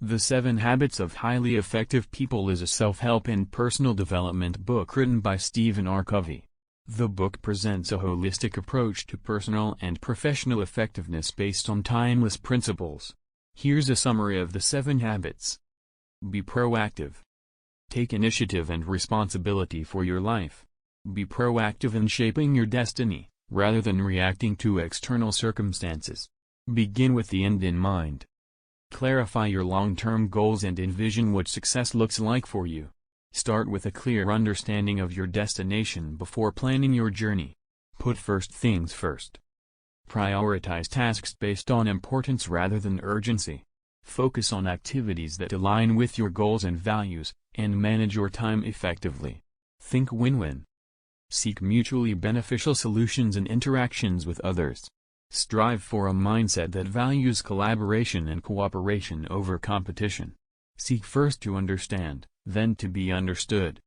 The 7 Habits of Highly Effective People is a self-help and personal development book written by Stephen R. Covey. The book presents a holistic approach to personal and professional effectiveness based on timeless principles. Here's a summary of the 7 habits. Be proactive. Take initiative and responsibility for your life. Be proactive in shaping your destiny, rather than reacting to external circumstances. Begin with the end in mind. Clarify your long-term goals and envision what success looks like for you. Start with a clear understanding of your destination before planning your journey. Put first things first. Prioritize tasks based on importance rather than urgency. Focus on activities that align with your goals and values, and manage your time effectively. Think win-win. Seek mutually beneficial solutions in interactions with others. Strive for a mindset that values collaboration and cooperation over competition. Seek first to understand, then to be understood.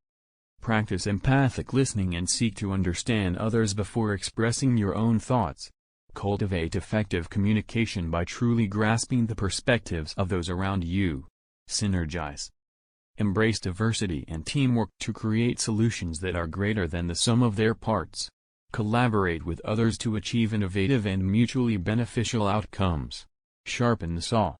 Practice empathic listening and seek to understand others before expressing your own thoughts. Cultivate effective communication by truly grasping the perspectives of those around you. Synergize. Embrace diversity and teamwork to create solutions that are greater than the sum of their parts. Collaborate with others to achieve innovative and mutually beneficial outcomes. Sharpen the saw.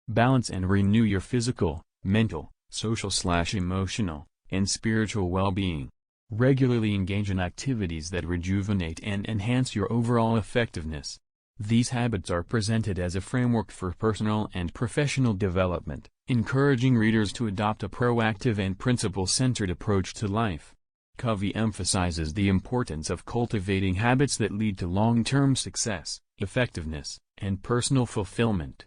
Balance and renew your physical, mental, social/emotional, and spiritual well-being. Regularly engage in activities that rejuvenate and enhance your overall effectiveness. These habits are presented as a framework for personal and professional development, encouraging readers to adopt a proactive and principle-centered approach to life. Covey emphasizes the importance of cultivating habits that lead to long-term success, effectiveness, and personal fulfillment.